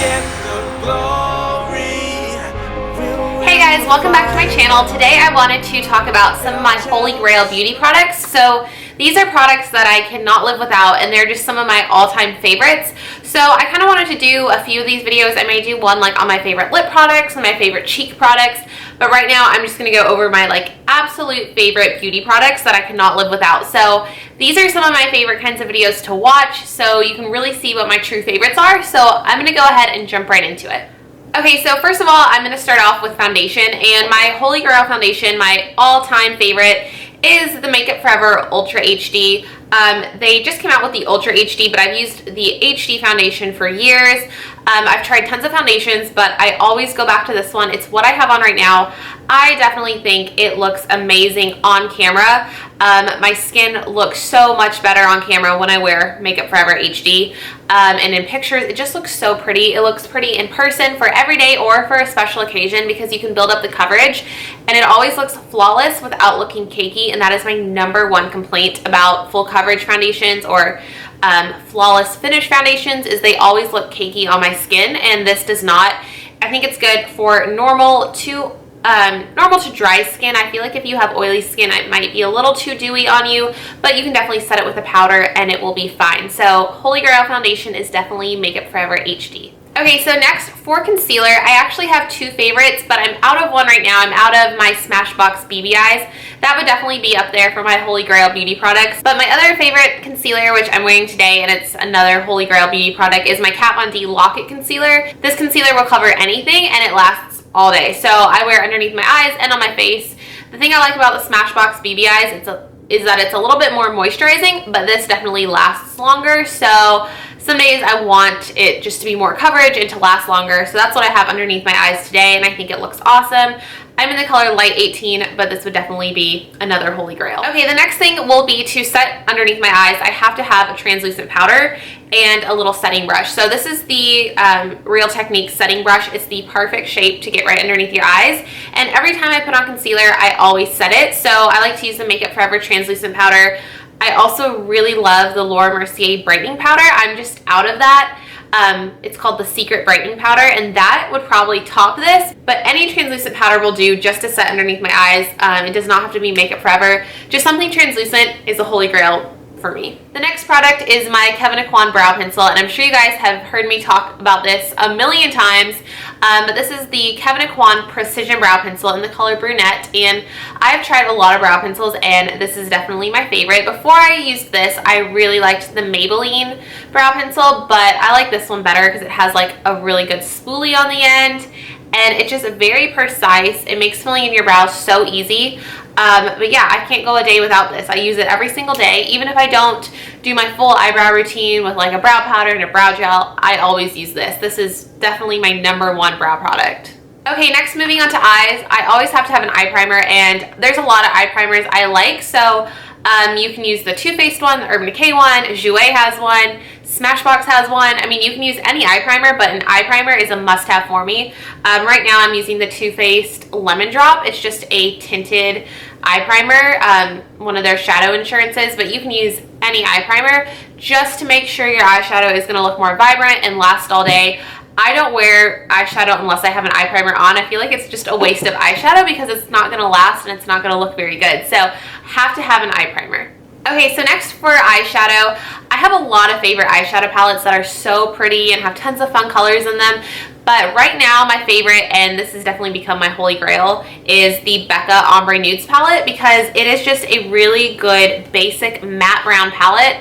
get the glory. Hey guys, welcome back to my channel. Today I wanted to talk about some of my Holy Grail beauty products. So these are products that I cannot live without, and they're just some of my all-time favorites. So I kind of wanted to do a few of these videos. I may do one like on my favorite lip products and my favorite cheek products, but right now I'm just going to go over my like absolute favorite beauty products that I cannot live without. So these are some of my favorite kinds of videos to watch, so you can really see what my true favorites are. So I'm going to go ahead and jump right into it. Okay, so first of all, I'm going to start off with foundation, and my Holy Grail foundation, my all-time favorite, is the Makeup Forever Ultra HD. They just came out with the Ultra HD, but I've used the HD foundation for years. I've tried tons of foundations, but I always go back to this one. It's what I have on right now. I definitely think it looks amazing on camera. My skin looks so much better on camera when I wear Makeup Forever HD. And in pictures, it just looks so pretty. It looks pretty in person for every day or for a special occasion because you can build up the coverage. And it always looks flawless without looking cakey. And that is my #1 complaint about full coverage foundations or flawless finish foundations, is they always look cakey on my skin, and this does not. I think it's good for normal to dry skin. I feel like if you have oily skin, it might be a little too dewy on you, but you can definitely set it with a powder and it will be fine. So Holy Grail foundation is definitely Makeup Forever HD. Okay, so next for concealer, I actually have two favorites, but I'm out of one right now. I'm out of my Smashbox BB Eyes. That would definitely be up there for my Holy Grail beauty products. But my other favorite concealer, which I'm wearing today, and it's another Holy Grail beauty product, is my Kat Von D Lock-It Concealer. This concealer will cover anything, and it lasts all day. So I wear it underneath my eyes and on my face. The thing I like about the Smashbox BB Eyes is that it's a little bit more moisturizing, but this definitely lasts longer. So some days I want it just to be more coverage and to last longer. So that's what I have underneath my eyes today, and I think it looks awesome. I'm in the color Light 18, but this would definitely be another Holy Grail. Okay, the next thing will be to set underneath my eyes. I have to have a translucent powder and a little setting brush. So this is the Real Techniques setting brush. It's the perfect shape to get right underneath your eyes. And every time I put on concealer, I always set it. So I like to use the Makeup Forever translucent powder. I also really love the Laura Mercier brightening powder. I'm just out of that. It's called the Secret Brightening Powder, and that would probably top this, but any translucent powder will do just to set underneath my eyes. It does not have to be Makeup Forever. Just something translucent is a Holy Grail for me. The next product is my Kevyn Aucoin brow pencil, and I'm sure you guys have heard me talk about this a million times, but this is the Kevyn Aucoin Precision Brow Pencil in the color Brunette, and I've tried a lot of brow pencils, and this is definitely my favorite. Before I used this, I really liked the Maybelline brow pencil, but I like this one better because it has like a really good spoolie on the end, and it's just very precise. It makes filling in your brows so easy. But yeah, I can't go a day without this. I use it every single day. Even if I don't do my full eyebrow routine with like a brow powder and a brow gel, I always use this. This is definitely my #1 brow product. Okay, next moving on to eyes. I always have to have an eye primer, and there's a lot of eye primers I like. So you can use the Too Faced one, the Urban Decay one, Jouer has one, Smashbox has one. I mean, you can use any eye primer, but an eye primer is a must-have for me. Right now I'm using the Too Faced Lemon Drop. It's just a tinted eye primer, one of their shadow insurances, but you can use any eye primer just to make sure your eyeshadow is going to look more vibrant and last all day. I don't wear eyeshadow unless I have an eye primer on. I feel like it's just a waste of eyeshadow because it's not going to last and it's not going to look very good. So I have to have an eye primer. Okay, so next for eyeshadow, I have a lot of favorite eyeshadow palettes that are so pretty and have tons of fun colors in them. But right now, my favorite, and this has definitely become my Holy Grail, is the Becca Ombre Nudes palette because it is just a really good basic matte brown palette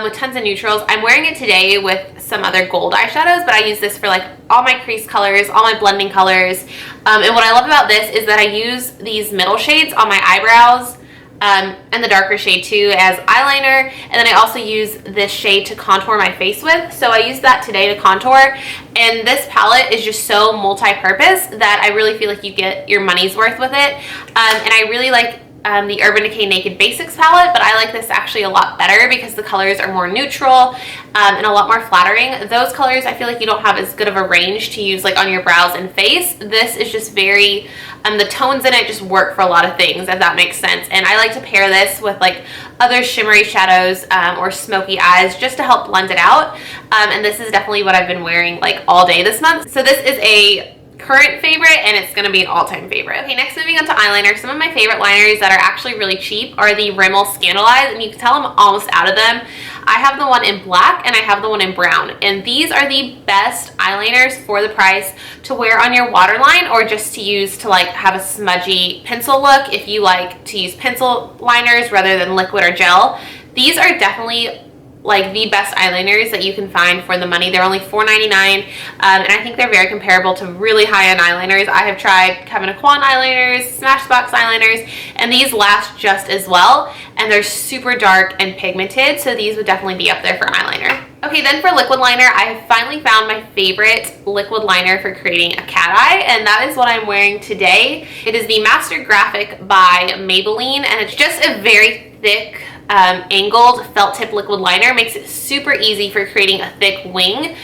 with tons of neutrals. I'm wearing it today with some other gold eyeshadows, but I use this for like all my crease colors, all my blending colors. And what I love about this is that I use these middle shades on my eyebrows and the darker shade too as eyeliner, and then I also use this shade to contour my face with. So I used that today to contour, and this palette is just so multi-purpose that I really feel like you get your money's worth with it. And I really like the Urban Decay Naked Basics palette, but I like this actually a lot better because the colors are more neutral and a lot more flattering. Those colors, I feel like you don't have as good of a range to use like on your brows and face. This is just very, the tones in it just work for a lot of things, if that makes sense. And I like to pair this with like other shimmery shadows or smoky eyes just to help blend it out. And this is definitely what I've been wearing like all day this month. So this is a current favorite, and it's gonna be an all-time favorite. Okay, next moving on to eyeliner. Some of my favorite liners that are actually really cheap are the Rimmel Scandalize, and you can tell I'm almost out of them. I have the one in black and I have the one in brown, and these are the best eyeliners for the price to wear on your waterline or just to use to like have a smudgy pencil look if you like to use pencil liners rather than liquid or gel. These are definitely like the best eyeliners that you can find for the money. They're only $4.99, and I think they're very comparable to really high-end eyeliners. I have tried Kevyn Aucoin eyeliners, Smashbox eyeliners, and these last just as well, and they're super dark and pigmented, so these would definitely be up there for eyeliner. Okay, then for liquid liner, I have finally found my favorite liquid liner for creating a cat eye, and that is what I'm wearing today. It is the Master Graphic by Maybelline, and it's just a very thick, angled felt tip liquid liner. Makes it super easy for creating a thick wing,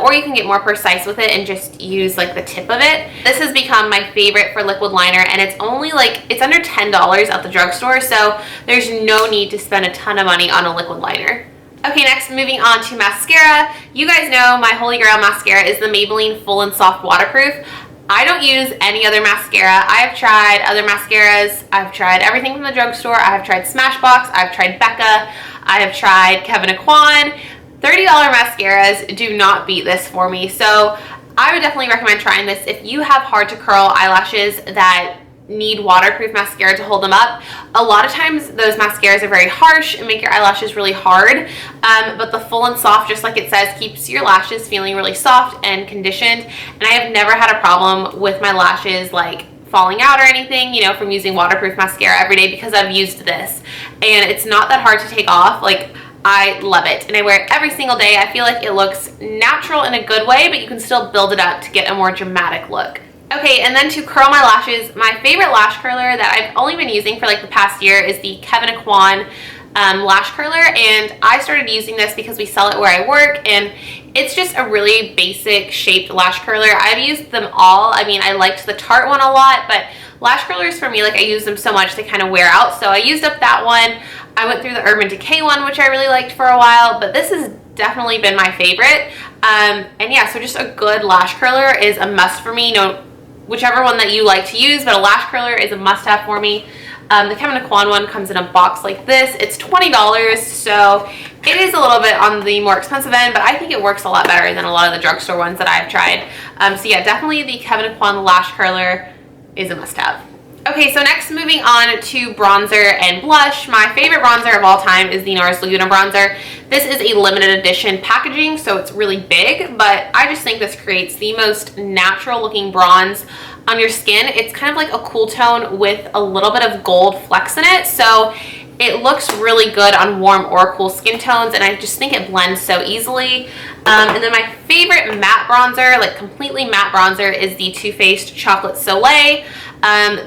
or you can get more precise with it and just use like the tip of it. This has become my favorite for liquid liner, and it's only like, it's under $10 at the drugstore, so there's no need to spend a ton of money on a liquid liner. Okay, next moving on to mascara. You guys know my holy grail mascara is the Maybelline Full and Soft Waterproof. I don't use any other mascara. I have tried other mascaras. I've tried everything from the drugstore. I have tried Smashbox. I've tried Becca. I have tried Kevyn Aucoin. $30 mascaras do not beat this for me. So I would definitely recommend trying this if you have hard to curl eyelashes that need waterproof mascara to hold them up. A lot of times those mascaras are very harsh and make your eyelashes really hard, but the Full and Soft, just like it says, keeps your lashes feeling really soft and conditioned, and I have never had a problem with my lashes like falling out or anything, you know, from using waterproof mascara every day because I've used this, and it's not that hard to take off. Like, I love it, and I wear it every single day. I feel like it looks natural in a good way, but you can still build it up to get a more dramatic look. Okay, and then to curl my lashes, my favorite lash curler that I've only been using for like the past year is the Kevyn Aucoin lash curler, and I started using this because we sell it where I work, and it's just a really basic shaped lash curler. I've used them all. I mean, I liked the Tarte one a lot, but lash curlers for me, like I use them so much they kind of wear out, so I used up that one. I went through the Urban Decay one, which I really liked for a while, but this has definitely been my favorite. And yeah, so just a good lash curler is a must for me. No, whichever one that you like to use, but a lash curler is a must-have for me. The Kevyn Aucoin one comes in a box like this. It's $20, so it is a little bit on the more expensive end, but I think it works a lot better than a lot of the drugstore ones that I've tried. So yeah, definitely the Kevyn Aucoin lash curler is a must-have. Okay, so next moving on to bronzer and blush. My favorite bronzer of all time is the NARS Laguna bronzer. This is a limited edition packaging, so it's really big, but I just think this creates the most natural looking bronze on your skin. It's kind of like a cool tone with a little bit of gold flecks in it, so it looks really good on warm or cool skin tones, and I just think it blends so easily. And then my favorite matte bronzer, like completely matte bronzer, is the Too Faced Chocolate Soleil.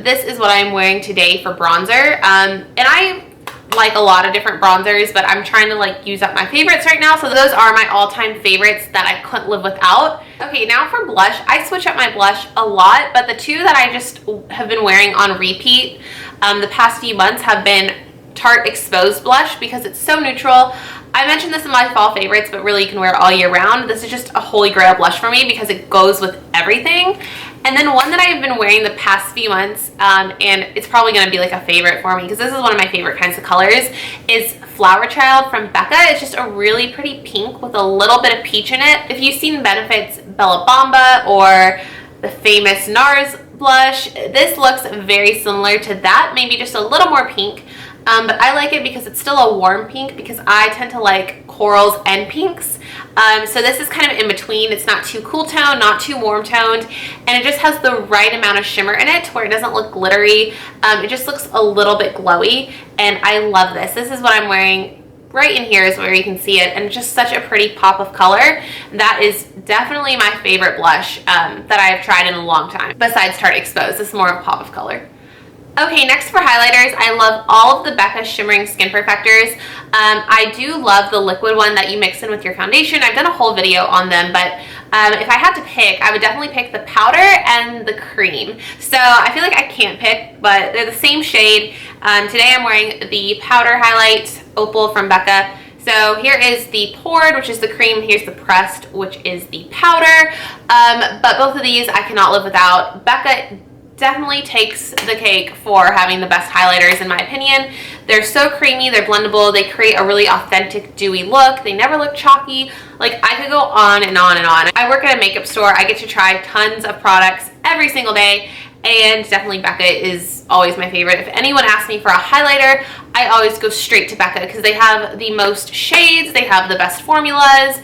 This is what I'm wearing today for bronzer, and I like a lot of different bronzers, but I'm trying to like use up my favorites right now, so those are my all-time favorites that I couldn't live without. Okay, now for blush. I switch up my blush a lot, but the two that I just have been wearing on repeat the past few months have been Tarte Exposed Blush because it's so neutral. I mentioned this in my fall favorites, but really you can wear it all year round. This is just a holy grail blush for me because it goes with everything. And then one that I've been wearing the past few months, and it's probably going to be like a favorite for me because this is one of my favorite kinds of colors, is Flower Child from Becca. It's just a really pretty pink with a little bit of peach in it. If you've seen Benefit's Bella Bamba or the famous NARS blush, this looks very similar to that, maybe just a little more pink. But I like it because it's still a warm pink because I tend to like corals and pinks. So this is kind of in between. It's not too cool toned, not too warm toned, and it just has the right amount of shimmer in it to where it doesn't look glittery. It just looks a little bit glowy, and I love this. This is what I'm wearing. Right in here is where you can see it, and it's just such a pretty pop of color. That is definitely my favorite blush that I have tried in a long time. Besides Tarte Exposed, it's more of a pop of color. Okay, next for highlighters, I love all of the Becca Shimmering Skin Perfectors. I do love the liquid one that you mix in with your foundation. I've done a whole video on them, but if I had to pick, I would definitely pick the powder and the cream. So I feel like I can't pick, but they're the same shade. Today I'm wearing the powder highlight Opal from Becca. So here is the poured, which is the cream. Here's the pressed, which is the powder. But both of these I cannot live without. Becca definitely takes the cake for having the best highlighters in my opinion. They're so creamy, they're blendable, they create a really authentic dewy look, they never look chalky. Like, I could go on and on and on. I work at a makeup store, I get to try tons of products every single day, and definitely Becca is always my favorite. If anyone asks me for a highlighter, I always go straight to Becca because they have the most shades, they have the best formulas,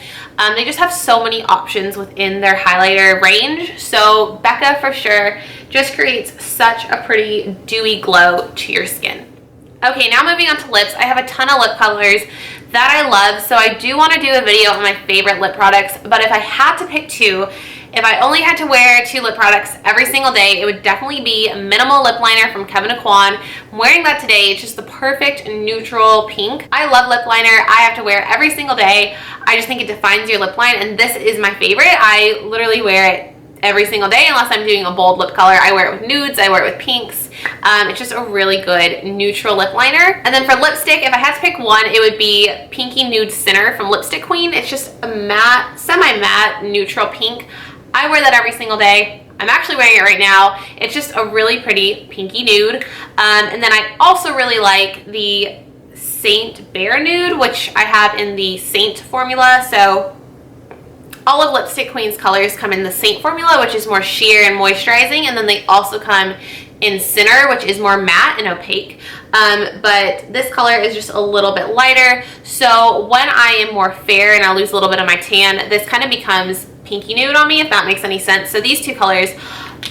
they just have so many options within their highlighter range. So Becca for sure just creates such a pretty dewy glow to your skin. Okay, now moving on to lips. I have a ton of lip colors that I love, so I do want to do a video on my favorite lip products, but if I had to pick two, if I only had to wear two lip products every single day, it would definitely be a Minimal Lip Liner from Kevyn Aucoin. I'm wearing that today. It's just the perfect neutral pink. I love lip liner. I have to wear it every single day. I just think it defines your lip line, and this is my favorite. I literally wear it every single day unless I'm doing a bold lip color. I wear it with nudes, I wear it with pinks. It's just a really good neutral lip liner. And then for lipstick, if I had to pick one, it would be Pinky Nude Sinner from Lipstick Queen. It's just a matte, semi-matte, neutral pink. I wear that every single day. I'm actually wearing it right now. It's just a really pretty pinky nude. And then I also really like the Saint Bear Nude, which I have in the Saint formula. So all of Lipstick Queen's colors come in the Saint formula, which is more sheer and moisturizing, and then they also come in Sinner, which is more matte and opaque. But this color is just a little bit lighter, so when I am more fair and I lose a little bit of my tan, this kind of becomes pinky nude on me, if that makes any sense. So these two colors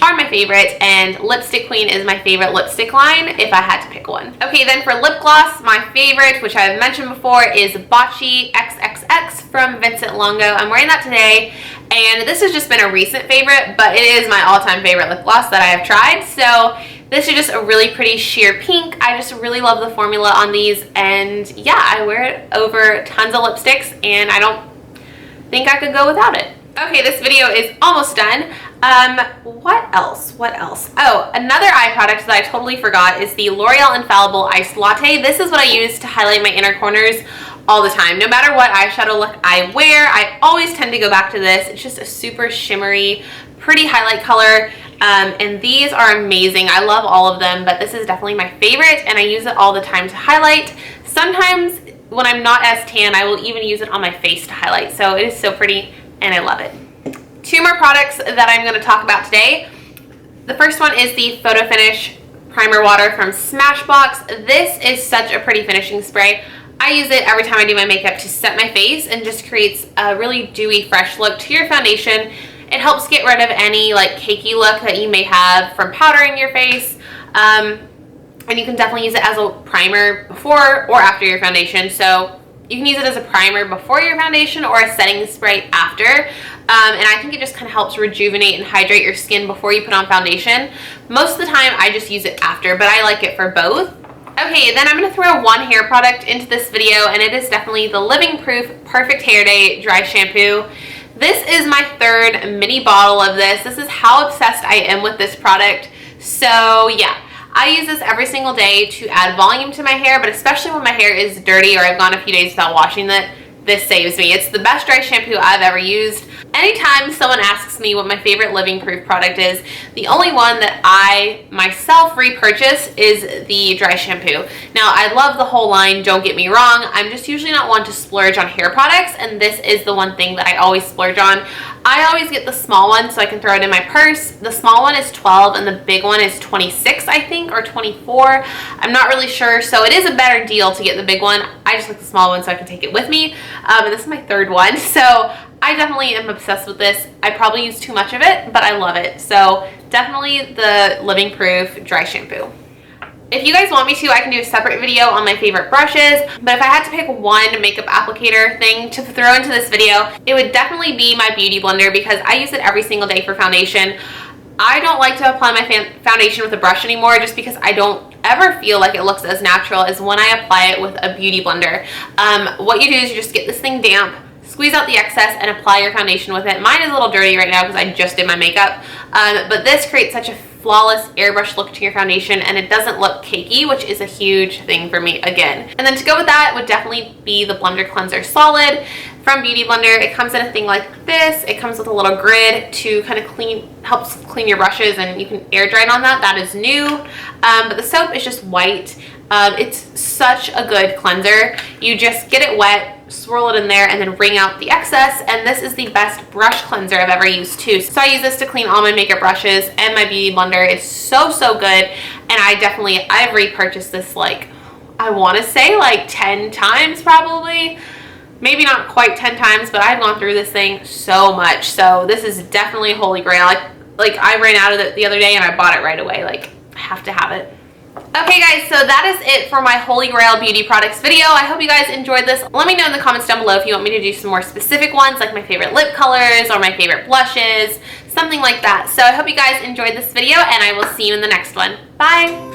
are my favorite, and Lipstick Queen is my favorite lipstick line if I had to pick one. Okay, then for lip gloss, my favorite, which I've mentioned before, is Bocce XXX from Vincent Longo. I'm wearing that today, and this has just been a recent favorite, but it is my all-time favorite lip gloss that I have tried. So this is just a really pretty sheer pink. I just really love the formula on these, and yeah, I wear it over tons of lipsticks, and I don't think I could go without it. Okay, this video is almost done. What else? Oh, another eye product that I totally forgot is the L'Oreal Infallible Iced Latte. This is what I use to highlight my inner corners all the time. No matter what eyeshadow look I wear, I always tend to go back to this. It's just a super shimmery, pretty highlight color. And these are amazing. I love all of them, but this is definitely my favorite, and I use it all the time to highlight. Sometimes when I'm not as tan, I will even use it on my face to highlight. So it is so pretty, and I love it. Two more products that I'm going to talk about today. The first one is the Photo Finish Primer Water from Smashbox. This is such a pretty finishing spray. I use it every time I do my makeup to set my face, and just creates a really dewy, fresh look to your foundation. It helps get rid of any like cakey look that you may have from powdering your face. And you can definitely use it as a primer before or after your foundation. So you can use it as a primer before your foundation or a setting spray after. And I think it just kind of helps rejuvenate and hydrate your skin before you put on foundation. Most of the time I just use it after, but I like it for both. Okay, then I'm going to throw one hair product into this video, and it is definitely the Living Proof Perfect Hair Day Dry Shampoo. This is my third mini bottle of this. This is how obsessed I am with this product. So yeah, I use this every single day to add volume to my hair, but especially when my hair is dirty or I've gone a few days without washing it, this saves me. It's the best dry shampoo I've ever used. Anytime someone asks me what my favorite Living Proof product is, the only one that I myself repurchase is the dry shampoo. Now, I love the whole line, don't get me wrong. I'm just usually not one to splurge on hair products, and this is the one thing that I always splurge on. I always get the small one so I can throw it in my purse. The small one is 12 and the big one is 26, I think, or 24. I'm not really sure, so it is a better deal to get the big one. I just like the small one so I can take it with me. And this is my third one, so I definitely am obsessed with this. I probably use too much of it, but I love it. So definitely the Living Proof Dry Shampoo. If you guys want me to, I can do a separate video on my favorite brushes, but if I had to pick one makeup applicator thing to throw into this video, it would definitely be my Beauty Blender, because I use it every single day for foundation. I don't like to apply my foundation with a brush anymore just because I don't ever feel like it looks as natural as when I apply it with a beauty blender. What you do is you just get this thing damp, squeeze out the excess, and apply your foundation with it. Mine is a little dirty right now because I just did my makeup, but this creates such a flawless airbrush look to your foundation, and it doesn't look cakey, which is a huge thing for me again. And then to go with that would definitely be the Blender Cleanser Solid from Beauty Blender. It comes in a thing like this. It comes with a little grid to kind of helps clean your brushes, and you can air dry it on that. That is new. But the soap is just white. It's such a good cleanser. You just get it wet, swirl it in there, and then wring out the excess. And this is the best brush cleanser I've ever used too. So I use this to clean all my makeup brushes, and my beauty blender is so good. And I've repurchased this, like, I want to say like 10 times probably. Maybe not quite 10 times, but I've gone through this thing so much. So this is definitely holy grail. Like I ran out of it the other day and I bought it right away. Like, I have to have it. Okay guys, so that is it for my Holy Grail beauty products video. I hope you guys enjoyed this. Let me know in the comments down below if you want me to do some more specific ones, like my favorite lip colors or my favorite blushes, something like that. So I hope you guys enjoyed this video, and I will see you in the next one. Bye!